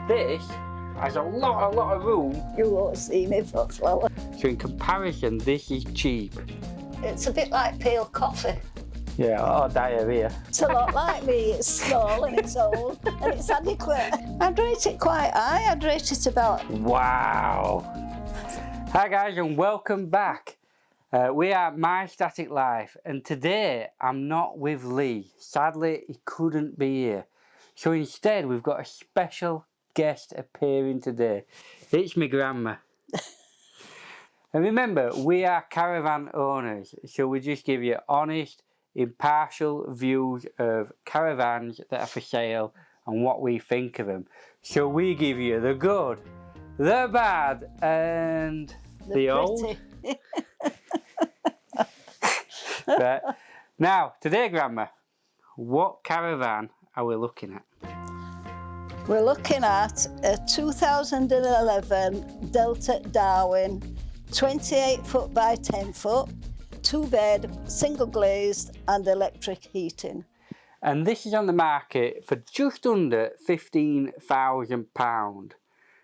this has a lot of room. You won't see me for flower. So in comparison, this is cheap. It's a bit like pale coffee. Yeah, or diarrhea. It's a lot like me. It's small and it's old and it's adequate. I'd rate it quite high. I'd rate it about... Wow. Hi guys and welcome back. We are My Static Life and today I'm not with Lee. Sadly, he couldn't be here. So instead we've got a special guest appearing today. It's my grandma. And remember, we are caravan owners, so we just give you honest, impartial views of caravans that are for sale and what we think of them. So we give you the good, the bad and the old. Right. Now, today, Grandma, what caravan are we looking at? We're looking at a 2011 Delta Darwin, 28 foot by 10 foot, 2-bed, single glazed and electric heating. And this is on the market for just under £15,000.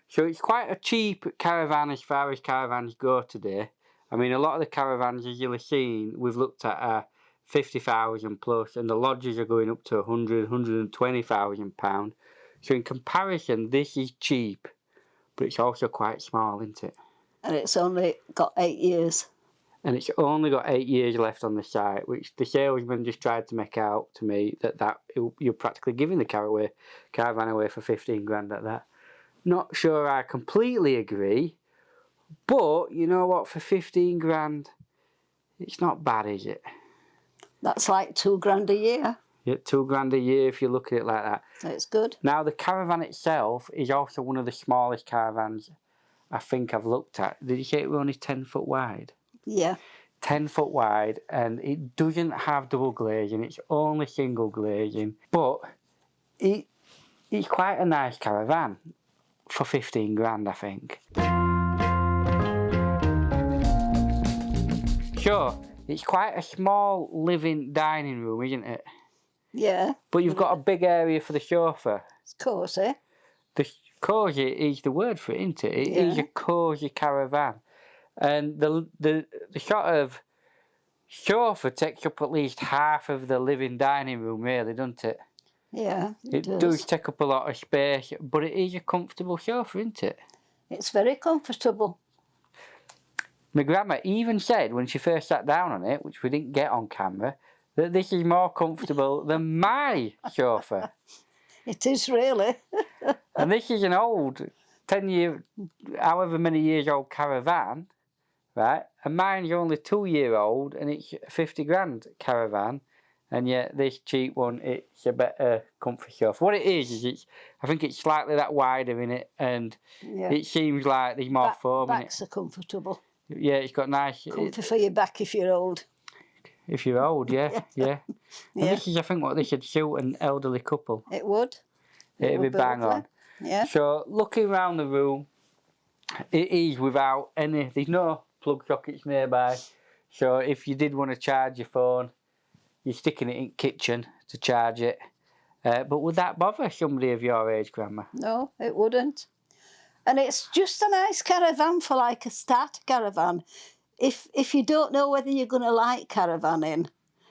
So it's quite a cheap caravan as far as caravans go today. I mean, a lot of the caravans, as you'll have seen, we've looked at are 50,000 plus, and the lodges are going up to 120,000 pounds. So in comparison, this is cheap, but it's also quite small, isn't it? And it's only got 8 years. And it's only got 8 years left on the site, which the salesman just tried to make out to me that you're practically giving the caravan away for 15 grand at that. Not sure I completely agree, but you know what, for 15 grand, it's not bad, is it? That's like 2 grand a year. Yeah, 2 grand a year if you look at it like that. It's good. Now the caravan itself is also one of the smallest caravans I think I've looked at. Did you say it was only 10 foot wide? Yeah. 10 foot wide, and it doesn't have double glazing, it's only single glazing. But it's quite a nice caravan for 15 grand, I think. Sure, it's quite a small living dining room, isn't it? Yeah. But you've got a big area for the sofa. It's cosy. The cosy is the word for it, isn't it? It is a cosy caravan. And the sort of sofa takes up at least half of the living dining room, really, doesn't it? Yeah, it does take up a lot of space, but it is a comfortable sofa, isn't it? It's very comfortable. My grandma even said when she first sat down on it, which we didn't get on camera, that this is more comfortable than my sofa. It is really. And this is an old, 10-year, however many years old caravan, right? And mine's only 2-year-old, and it's a 50 grand caravan. And yet this cheap one, it's a better comfy sofa. What it is I think it's slightly that wider in it, and it seems like there's more foam in it. Backs are comfortable. Yeah, it's got nice... Comfy for your back if you're old. If you're old, yeah. And this is, I think, what they should suit an elderly couple. It would. It'd be bang on. Yeah. So, looking around the room, it is without any... There's no plug sockets nearby. So, if you did want to charge your phone, you're sticking it in the kitchen to charge it. But would that bother somebody of your age, Grandma? No, it wouldn't. And it's just a nice caravan for like a starter caravan. If you don't know whether you're going to like caravanning,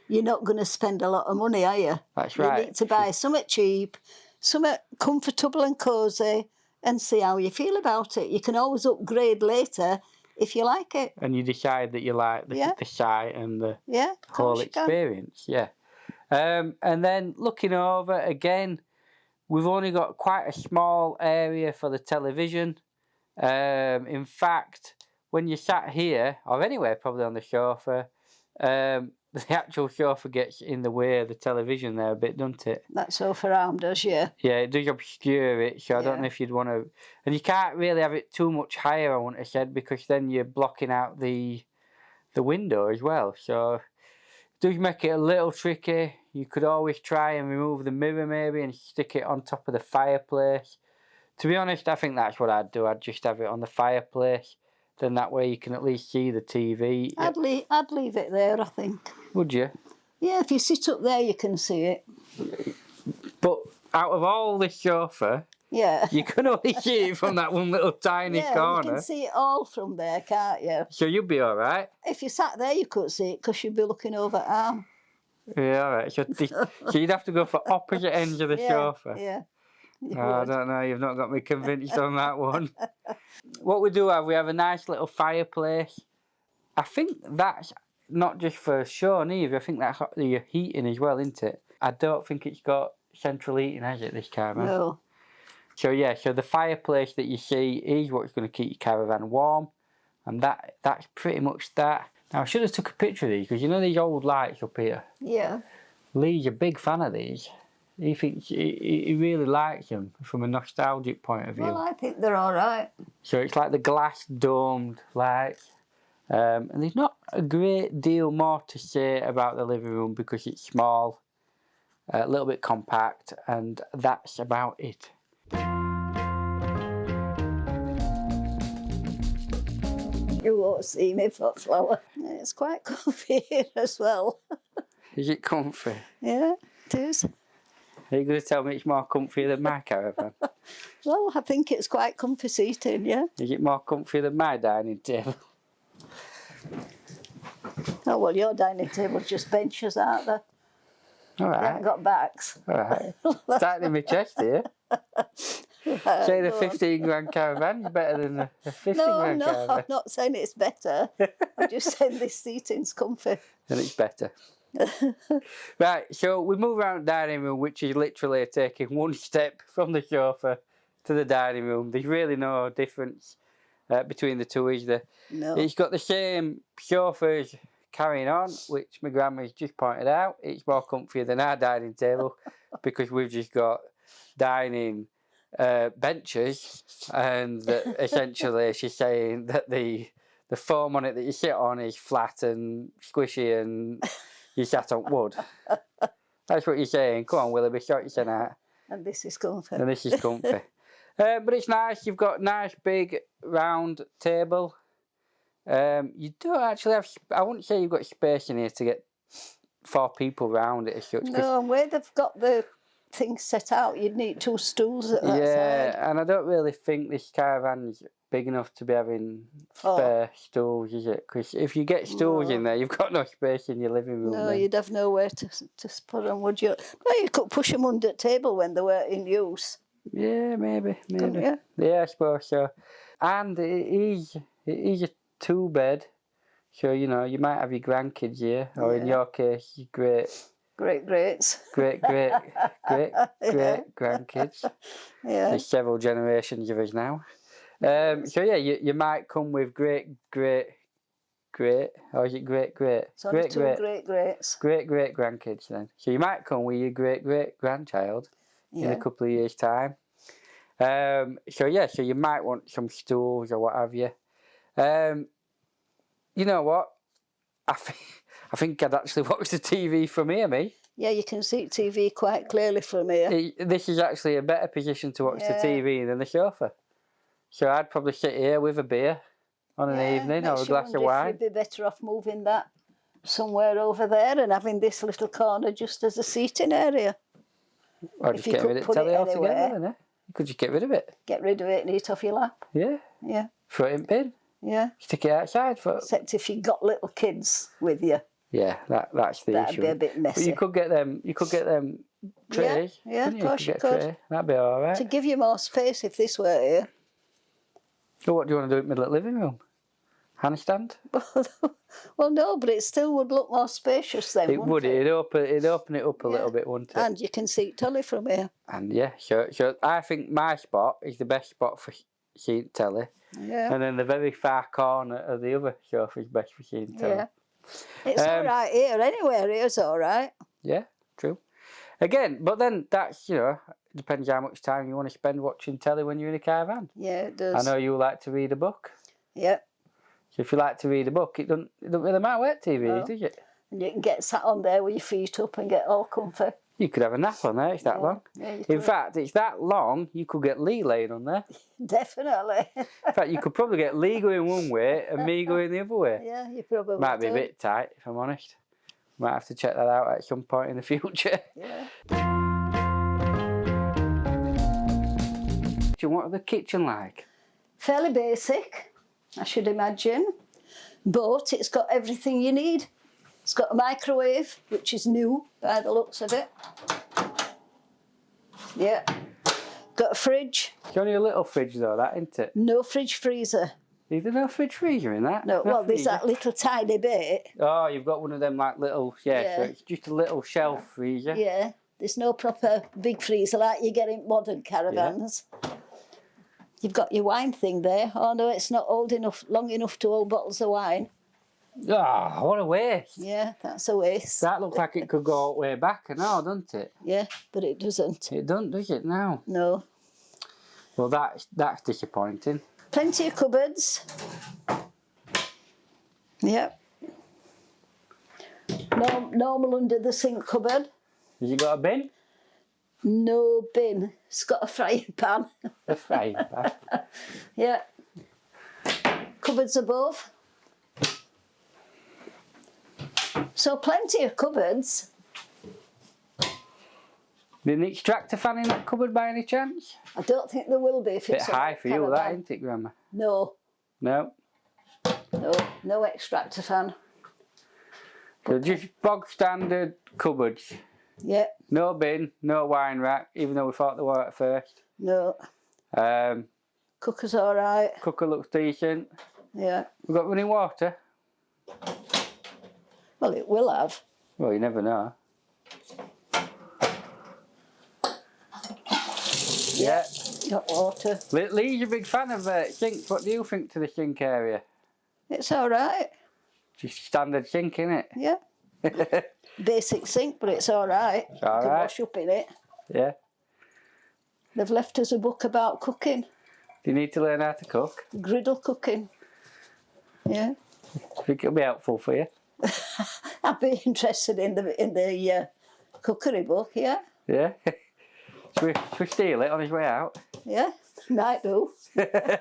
you're not going to spend a lot of money, are you? That's right. You need to buy something cheap, something comfortable and cosy, and see how you feel about it. You can always upgrade later if you like it. And you decide that you like the site and the whole experience. Yeah. And then looking over, again, we've only got quite a small area for the television. In fact, when you sat here, or anywhere probably on the sofa, the actual sofa gets in the way of the television there a bit, doesn't it? That sofa arm does, yeah. Yeah, it does obscure it, so I don't know if you'd want to... And you can't really have it too much higher, I wouldn't have said, because then you're blocking out the window as well. So it does make it a little tricky. You could always try and remove the mirror maybe and stick it on top of the fireplace. To be honest, I think that's what I'd do. I'd just have it on the fireplace. Then that way you can at least see the TV. I'd leave it there, I think. Would you? Yeah, if you sit up there, you can see it. But out of all this sofa, Yeah. You can only see it from that one little tiny Yeah, corner. you can see it all from there, can't you? So you'll be all right. If you sat there, you couldn't see it because you'd be looking over at arm. Yeah, all right. So you'd have to go for opposite ends of the sofa. Yeah. I don't know. You've not got me convinced on that one. What we do have, we have a nice little fireplace. I think that's not just for Sean either. I think that's your heating as well, isn't it? I don't think it's got central heating, has it, this caravan? No. So yeah, so the fireplace that you see is what's going to keep your caravan warm, and that's pretty much that. Now I should have took a picture of these because you know these old lights up here. Yeah. Lee's a big fan of these. He thinks he really likes them from a nostalgic point of view. Well, I think they're all right. So it's like the glass domed lights. And there's not a great deal more to say about the living room because it's small, a little bit compact, and that's about it. You won't see me for flower. It's quite comfy here as well. Is it comfy? Yeah, it is. Are you going to tell me it's more comfy than my caravan? Well, I think it's quite comfy seating, yeah. Is it more comfy than my dining table? Oh, well, your dining table's just benches, aren't they? All They right. haven't got backs. All right. Tightening my chest here. Say the 15 grand caravan is better than the 50 grand No, caravan. I'm not saying it's better. I'm just saying this seating's comfy. And it's better. Right, so we move around the dining room, which is literally taking one step from the sofa to the dining room. There's really no difference between the two, is there? No. It's got the same sofa as carrying on, which my grandma's just pointed out. It's more comfier than our dining table because we've just got dining benches, and that essentially she's saying that the foam on it that you sit on is flat and squishy and you sat on wood. That's what you're saying. Come on, Willoughby, sort yourself out. And this is comfy. And this is comfy. But it's nice. You've got a nice big round table. You don't actually have, I wouldn't say you've got space in here to get 4 people round it as such. No, and where they've got the things set out, you'd need 2 stools at that side. Yeah, and I don't really think this caravan's big enough to be having spare stools, is it? Because if you get stools in there, you've got no space in your living room. No, then. you'd have nowhere to put them, would you? No, you could push them under the table when they were in use. Yeah, maybe. Couldn't you? Yeah, I suppose so. And it is a 2-bed, so you know you might have your grandkids here, or in your case, your greats. Great Great grandkids. Yeah. There's several generations of us now. So yeah, you might come with great, or is it great? So great greats. Great grandkids then. So you might come with your great grandchild in a couple of years' time. So yeah, so you might want some stools or what have you. You know what? I think I'd actually watch the TV from here, me. Yeah, you can see TV quite clearly from here. This is actually a better position to watch the TV than the sofa. So I'd probably sit here with a beer on an evening or a glass of wine. You'd be better off moving that somewhere over there and having this little corner just as a seating area. Or just get rid of the telly altogether, then, eh? You could just get rid of it. Get rid of it and eat off your lap. Yeah. Yeah. Throw it in bin. Yeah. Stick it outside. Except if you've got little kids with you. Yeah, that's the issue. That'd be a bit messy. But you could get them trays. Yeah, of course you could. That'd be all right. To give you more space if this were here. So what do you want to do in the middle of the living room? Handstand? Well, no, but it still would look more spacious then, It would. It'd open it up a little bit, wouldn't it? And you can see telly from here. And yeah, so I think my spot is the best spot for seeing telly. Yeah. And then the very far corner of the other sofa is best for seeing telly. Yeah. It's all right here. Anywhere here's all right. Yeah, true. Again, but then that's, depends how much time you want to spend watching telly when you're in a caravan. Yeah, it does. I know you like to read a book. Yeah. So if you like to read a book, it don't really matter where TV is, does it? And you can get sat on there with your feet up and get all comfy. You could have a nap on there, it's that long. Yeah, you In could. fact, it's that long, you could get Lee laying on there. Definitely. In fact, you could probably get Lee going one way and me going the other way. Yeah, you probably Might be a could. bit tight, if I'm honest. Might have to check that out at some point in the future. Yeah. kitchen. What are the kitchen like? Fairly basic, I should imagine, but it's got everything you need. It's got a microwave, which is new by the looks of it. Yeah. Got a fridge. It's only a little fridge though, that, isn't it? No fridge freezer. Is there no fridge freezer in that? No, well, there's freezer? that little tiny bit. Oh, you've got one of them like little, so Yeah. it's just a little shelf freezer. Yeah, there's no proper big freezer like you get in modern caravans. You've got your wine thing there. Oh no, it's not long enough to hold bottles of wine. Oh, what a waste. Yeah, that's a waste. That looks like it could go all the way back and all, doesn't it? Yeah, but it doesn't. It doesn't, does it, now? No. Well, that's disappointing. Plenty of cupboards. Yep. Normal under the sink cupboard. Has it got a bin? No bin. It's got a frying pan. A frying pan. Yeah. Cupboards above. So plenty of cupboards. There's an extractor fan in that cupboard by any chance? I don't think there will be if Bit it's high for you, caravan. that, isn't it, Grandma? No, No. no extractor fan. So just bog standard cupboards. Yeah, No bin, no wine rack, even though we thought they were at first. no. Cooker's Cooker's all right. Cooker looks decent. Yeah. We've got running water. Well, it will have. Well, you never know. Yeah. Got water. Lee's a big fan of sinks. What do you think to the sink area? It's all right. Just standard sink, innit? Yeah. Basic sink, but it's all right. It's all You can right. wash up in it. Yeah. They've left us a book about cooking. Do you need to learn how to cook? Griddle cooking. Yeah. I think it'll be helpful for you. I'd be interested in the cookery book, yeah. Yeah. Should we steal it on his way out? Yeah, might do. Right,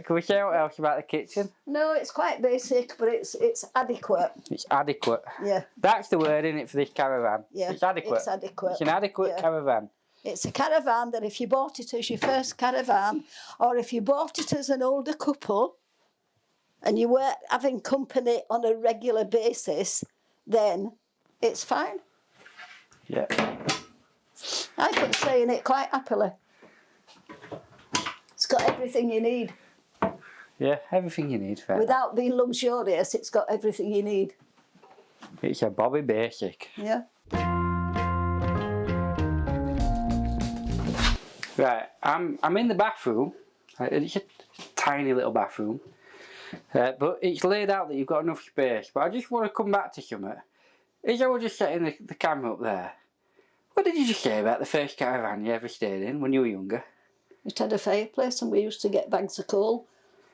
can we say what else about the kitchen? No, it's quite basic, but it's adequate. It's adequate. Yeah. That's the word, isn't it, for this caravan? Yeah, It's adequate. it's adequate. It's an adequate Yeah. caravan. It's a caravan that if you bought it as your first caravan, or if you bought it as an older couple, and you were having company on a regular basis, then it's fine. Yeah. I could stay in it quite happily. It's got everything you need. Yeah, everything you need for it. Without being luxurious, it's got everything you need. It's a Bobby basic. Yeah. Right, I'm in the bathroom. It's a tiny little bathroom. But it's laid out that you've got enough space. But I just want to come back to something. As I was just setting the camera up there, what did you just say about the first caravan you ever stayed in when you were younger? It had a fireplace and we used to get bags of coal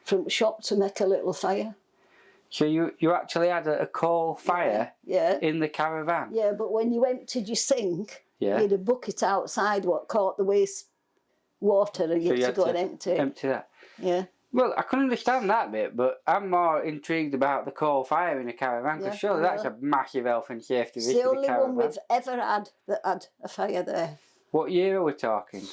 from the shop to make a little fire. So you actually had a coal fire Yeah. in the caravan? Yeah, but when you emptied your sink, Yeah. you had a bucket outside what caught the waste water and you So had to go and empty it. Empty that. Yeah. Well, I can understand that bit, but I'm more intrigued about the coal fire in a caravan, because Yeah, surely I that's know. a massive health and safety It's risk the for the only caravan. one we've ever had that had a fire there. What year are we talking?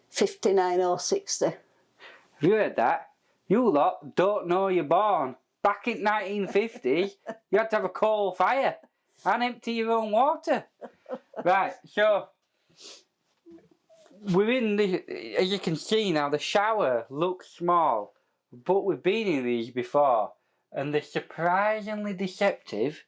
1959 or 60. Have you heard that? You lot don't know you're born. Back in 1950, you had to have a coal fire and empty your own water. Right, so we're in the, as you can see now, the shower looks small, but we've been in these before, and they're surprisingly deceptive,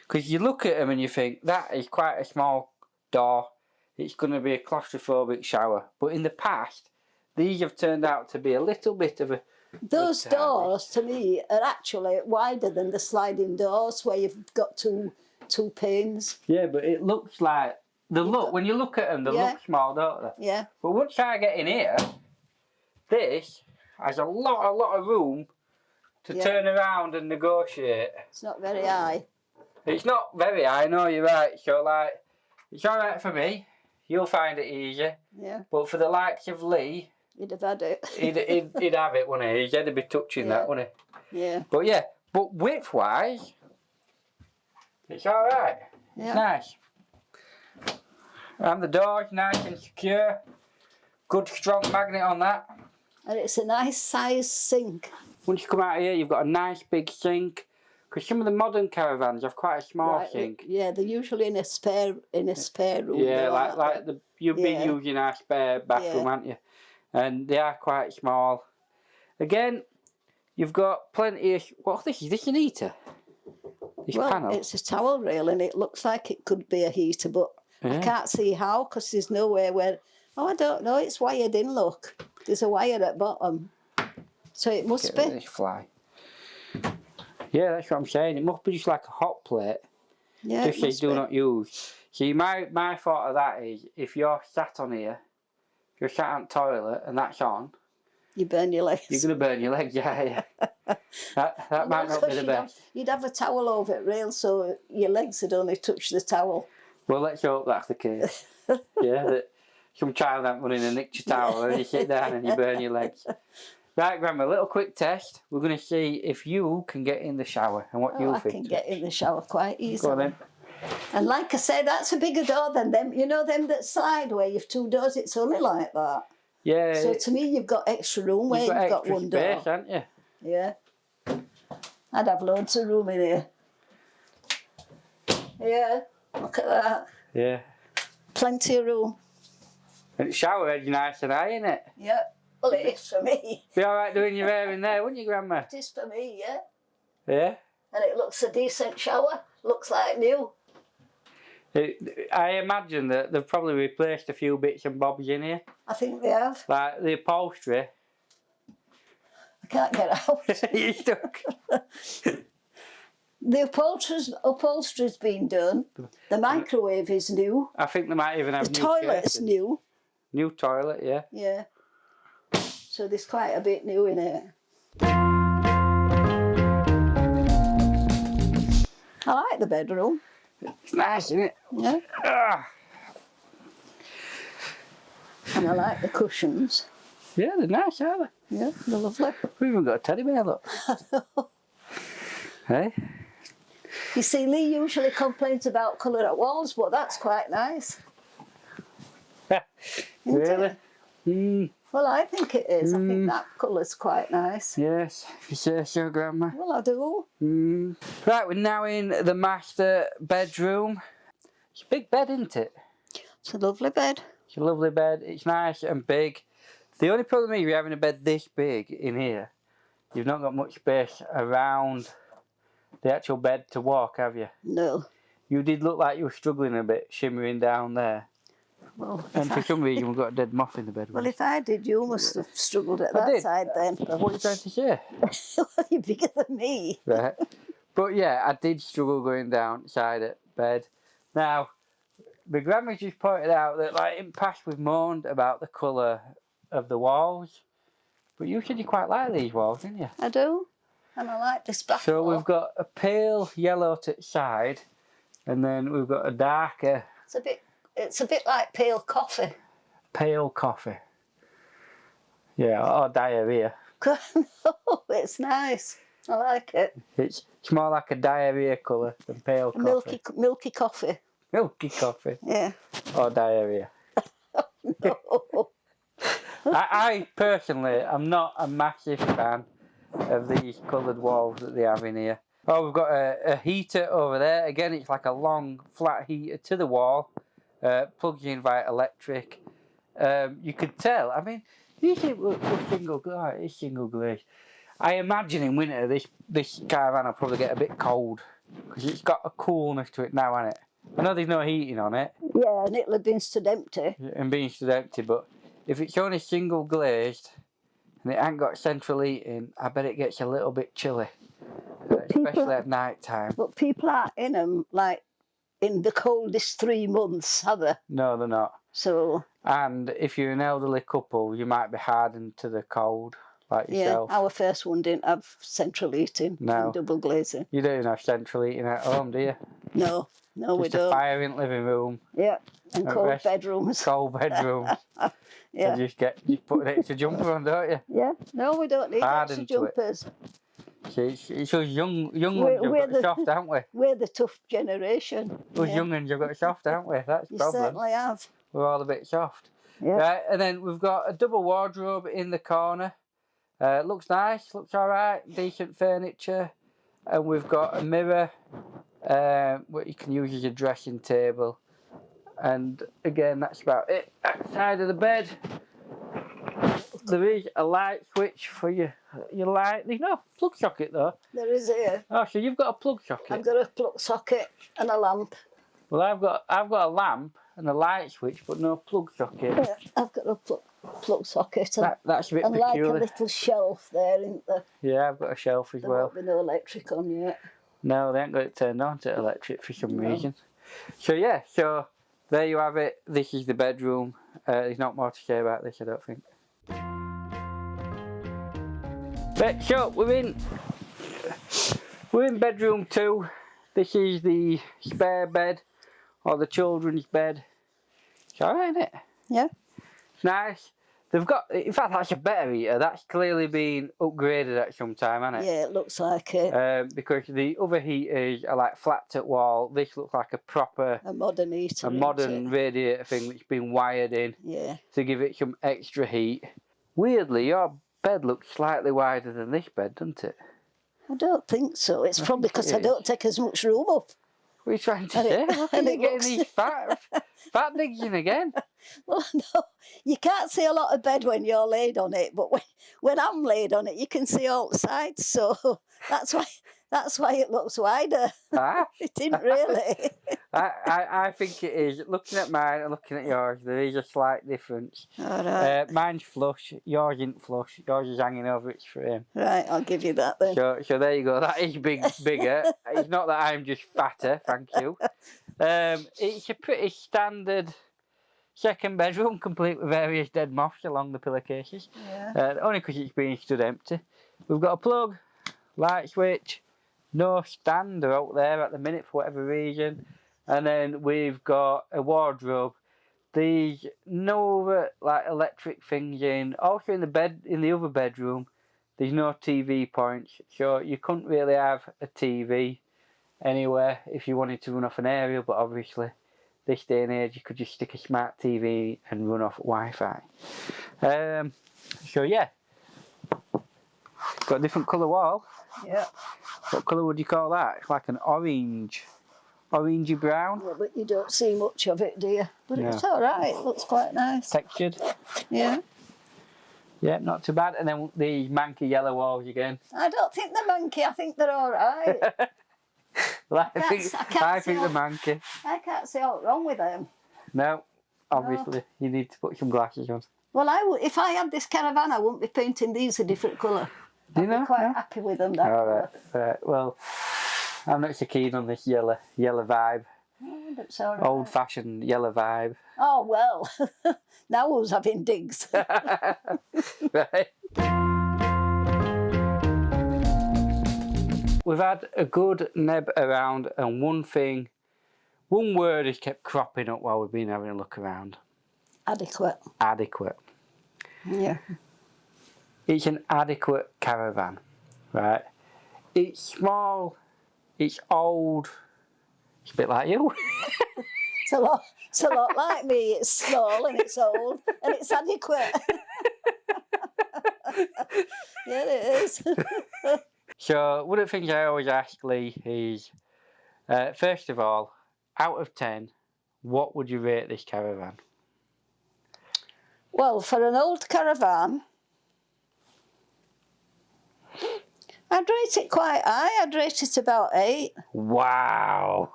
because you look at them and you think that is quite a small door. It's going to be a claustrophobic shower, but in the past, these have turned out to be a little bit of a. Those doors, to me, are actually wider than the sliding doors where you've got two panes. Yeah, but it looks like when you look at them, they Yeah. look small, don't they? Yeah. But once I get in here, this has a lot of room to Yeah. turn around and negotiate. It's not very high. It's not very high, no, you're right. So like, it's all right for me. You'll find it easy. Yeah. But for the likes of Lee, You'd have had it. he'd have it, wouldn't he? His head'd be touching that, wouldn't he? Yeah. But width-wise, it's all right. Yeah. It's nice. And the door's nice and secure. Good strong magnet on that. And it's a nice size sink. Once you come out here, you've got a nice big sink. Because some of the modern caravans have quite a small sink. Yeah, they're usually in a spare room. Yeah, though, like you've been using our spare bathroom, haven't you? And they are quite small. Again, you've got plenty of... What's this? Is this an heater? This panel? It's a towel rail and it looks like it could be a heater, but I can't see how because there's nowhere where... Oh, I don't know. It's wired in, look. There's a wire at bottom. So it must be. This fly. Yeah, that's what I'm saying. It must be just like a hot plate. Yeah, just say do not use. See, my thought of that is, if you're sat on here, you're sat on the toilet and that's on, you burn your legs. you're going to burn your legs, yeah. That might not be the best. You'd have a towel over it, rail, so your legs would only touch the towel. Well, let's hope that's the case. Yeah, that some child ain't running a nick your towel and you sit down and you burn your legs. Right, Grandma, a little quick test. We're going to see if you can get in the shower and what you think. I can get in the shower quite easily. Go on then. And like I said, that's a bigger door than them. You know them that slide where you've two doors, it's only like that. Yeah. So to me, you've got extra room where you've got one door. Space, haven't you? Yeah. I'd have loads of room in here. Yeah, look at that. Yeah. Plenty of room. And the shower head's nice and high, isn't it? Yeah. Well, it is for me. Be alright doing your hair in there, wouldn't you, Grandma? It is for me, yeah. Yeah? And it looks a decent shower. Looks like new. I imagine that they've probably replaced a few bits and bobs in here. I think they have. Like the upholstery. I can't get out. You're stuck. The upholstery's been done. The microwave is new. I think they might even have The new toilet's curtains. new. New toilet, yeah. Yeah. So there's quite a bit new in it. I like the bedroom. It's nice, isn't it? Yeah. Ah. And I like the cushions. Yeah, they're nice, aren't Yeah, they're lovely. they? We've even got a teddy bear, look. Hey? You see, Lee usually complains about colour at walls, but that's quite nice. Really? Well, I think it is. I think that colour's quite nice. Yes, if you say so, Grandma. Well, I do. Right, we're now in the master bedroom. It's a big bed, isn't it? It's a lovely bed. It's a lovely bed. It's nice and big. The only problem is you're having a bed this big in here. You've not got much space around the actual bed to walk, have you? No. You did look like you were struggling a bit, shimmering down there. Well, And for some reason we've got a dead moth in the bed. well, if I did, you must have struggled at that side then. What are you trying to say? Well, you're bigger than me. Right. But yeah, I did struggle going down side at bed. Now, my grandma just pointed out that, like, in the past we've moaned about the colour of the walls. But you said you quite like these walls, didn't you? I do. And I like this back So wall. we've got a pale yellow to the side, and then we've got a darker It's a bit like pale coffee. pale coffee. Yeah, or diarrhea. No, it's nice. I like it. It's more like a diarrhea colour than pale coffee. Milky coffee. Milky coffee. Yeah. Or diarrhea. No. I personally am not a massive fan of these coloured walls that they have in here. Oh, we've got a heater over there. Again, it's like a long flat heater to the wall. Plugs in via electric. You could tell. I mean, you think we're single glazed? It's single glazed. I imagine in winter this caravan will probably get a bit cold because it's got a coolness to it now, hasn't it? I know there's no heating on it. Yeah, and it'll have been stood empty. And being stood empty, but if it's only single glazed and it ain't got central heating, I bet it gets a little bit chilly, especially at night time. But people aren't in them like in the coldest 3 months, are they? No, they're not. So And if you're an elderly couple, you might be hardened to the cold, like yourself. yeah, our first one didn't have central heating No. and double glazing. You don't even have central heating at home, do you? No, we Just a don't. fire in the living room, Yeah, and At cold rest. bedrooms. cold bedroom. Yeah, And you put an extra jumper on, don't you? yeah. No, we don't need extra Hardened to it. jumpers. It's us young We're- ones have we're got the- soft, haven't we? We're the tough generation. Us young ones have got soft, haven't we? That's the You problem. certainly have. We're all a bit soft. Yeah. Right, and then we've got a double wardrobe in the corner. Looks nice, looks alright, decent furniture. And we've got a mirror, what you can use as a dressing table. And again, that's about it. Outside of the bed, there is a light switch for your light. There's no plug socket though. There is here. Oh, so you've got a plug socket? I've got a plug socket and a lamp. Well, I've got a lamp and a light switch, but no plug socket. Yeah, I've got a plug socket and, That's a bit and like peculiar. a little shelf there, isn't there? Yeah, I've got a shelf as There well. won't be no electric on yet. No, they ain't got it turned on to electric for some reason. So yeah, so there you have it. This is the bedroom. There's not more to say about this, I don't think. Right, so we're in bedroom 2. This is the spare bed, or the children's bed. It's alright, isn't it? Yeah. It's nice. They've got, in fact, that's a better heater. That's clearly been upgraded at some time, hasn't it? Yeah, it looks like it. Because the other heaters are like flat to wall. This looks like a proper, A modern heater. a isn't modern it? radiator thing that's been wired in Yeah. to give it some extra heat. Weirdly, your bed looks slightly wider than this bed, doesn't it? I don't think so. It's probably because I is. don't take as much room up. What are you trying to And say? it- Look at and you it getting looks- these fat digs in again. Well, no, you can't see a lot of bed when you're laid on it, but when I'm laid on it, you can see all the sides. So that's why it looks wider. Ah, It didn't really. I think it is. Looking at mine and looking at yours, there is a slight difference. All right. Mine's flush, yours isn't flush. Yours is hanging over its frame. Right, I'll give you that then. So there you go. That is bigger. It's not that I'm just fatter, thank you. It's a pretty standard second bedroom, complete with various dead moths along the pillowcases. Yeah. Only because it's being stood empty. We've got a plug, light switch, no stand. They're out there at the minute for whatever reason. And then we've got a wardrobe. There's no other, like electric things in. Also in the other bedroom, there's no TV points, so you couldn't really have a TV anywhere if you wanted to run off an aerial. But obviously, this day and age, you could just stick a smart TV and run off Wi-Fi. So yeah, got a different colour wall. Yeah. What colour would you call that? It's like an orangey brown, Well, but you don't see much of it, do you? But No. it's all right. It looks quite nice. textured. Yeah. Yeah, not too bad. And then the manky yellow walls again. I don't think the monkey. I think they're all right. Well, I That's- I can't think the see manky. I can't see what's wrong with them. No, obviously you need to put some glasses on. Well, if I had this Caravan, I wouldn't be painting these a different colour. Do you I'd be know? quite No? happy with them. That All colour. right. Well, I'm not so keen on this yellow vibe. Oh, that's all right. Old-fashioned yellow vibe. Oh, well, now who's having digs? Right. We've had a good neb around, and one word has kept cropping up while we've been having a look around. Adequate. Adequate. Yeah. It's an adequate caravan, right? It's small, it's old, it's a bit like you. It's a lot like me. It's small and it's old and it's adequate. Yeah, it is. So one of the things I always ask Lee is, first of all, out of 10, what would you rate this caravan? Well, for an old Caravan, I'd rate it quite high. I'd rate it about 8. Wow,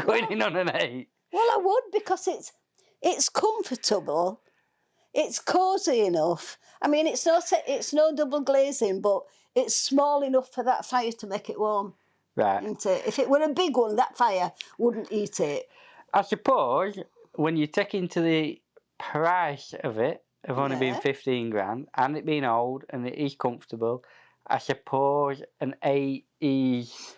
going in on an 8. Well, I would, because it's comfortable, it's cosy enough. I mean, it's no double glazing, but it's small enough for that fire to make it warm. Right. Isn't it? If it were a big one, that fire wouldn't eat it. I suppose when you take into the price of it, of only being Yeah. 15 grand, and it being old and it is comfortable, I suppose an 8 is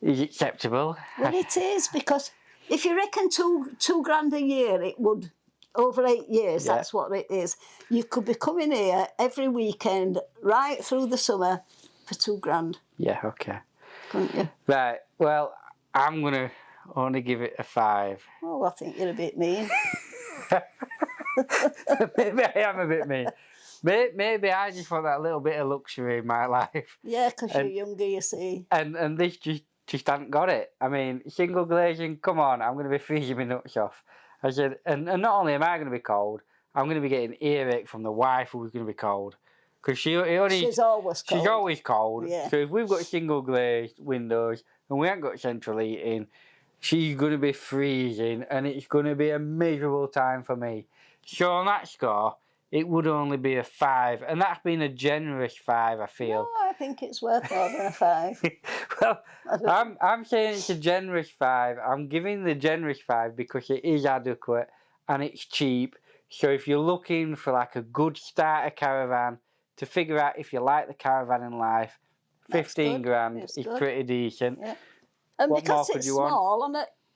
acceptable. Well, it is, because if you reckon two grand a year, it would, over 8 years, Yeah. that's what it is. You could be coming here every weekend, right through the summer, for £2,000, Yeah, okay. couldn't you? Right, well, I'm going to only give it a 5. Oh, I think you're a bit mean. Maybe I am a bit mean. Maybe I just want that little bit of luxury in my life. Yeah, because you're And- younger, you see. And this just hadn't got it. I mean, shingle glazing, come on, I'm going to be freezing my nuts off. I said, and not only am I going to be cold, I'm going to be getting earache from the wife who's going to be cold. Because she's always cold. She's always cold. Yeah. So if we've got shingle glazed windows and we haven't got central heating, she's going to be freezing and it's going to be a miserable time for me. So on that score, it would only be a 5. And that's been a generous 5, I feel. No, I think it's worth more than a 5. Well, I'm saying it's a generous 5. I'm giving the generous 5 because it is adequate and it's cheap. So if you're looking for like a good starter caravan to figure out if you like the caravan in life, 15 grand It's is good. pretty decent. Yeah. And What more because could it's you want? small,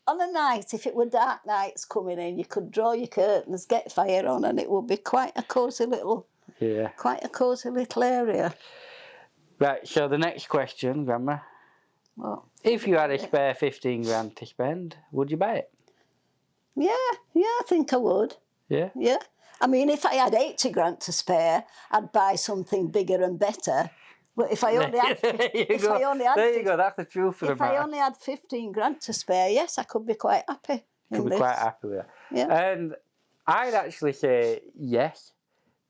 on a night, if it were dark nights coming in, you could draw your curtains, get fire on, and it would be quite a cosy little area. Right, so the next question, Grandma. Well, If you had a spare 15 grand to spend, would you buy it? yeah, I think I would. Yeah? Yeah. I mean, if I had 80 grand to spare, I'd buy something bigger and better. But if I only had, There you go, that's the truth of the if I matter. only had 15 grand to spare, yes, I could be quite happy. Could be quite happy with that. Yeah. And I'd actually say yes.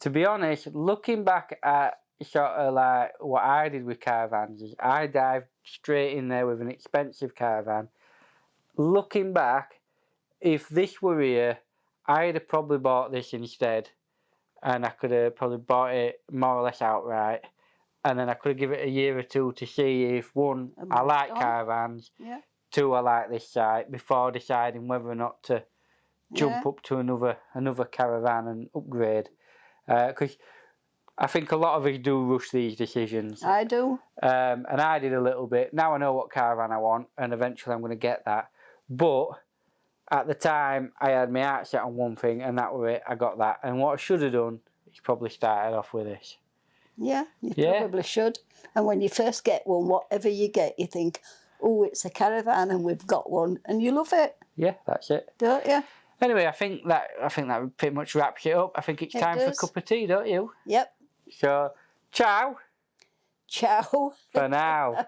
To be honest, looking back at sort of like what I did with caravans, is I dived straight in there with an expensive caravan. Looking back, if this were here, I'd have probably bought this instead. And I could have probably bought it more or less outright. And then I could have given it a year or two to see if, one, I like caravans, Yeah. 2, I like this site, before deciding whether or not to jump up to another caravan and upgrade. Because I think a lot of us do rush these decisions. I do. And I did a little bit. Now I know what caravan I want, and eventually I'm going to get that. But at the time, I had my heart set on one thing, and that was it. I got that. And what I should have done is probably started off with this. Yeah, you probably should. And when you first get one, whatever you get, you think, oh, it's a caravan and we've got one, and you love it. Yeah, that's it. Don't you? Anyway, I think that pretty much wraps it up. I think it's time for a cup of tea, don't you? Yep. So, ciao Ciao. for now.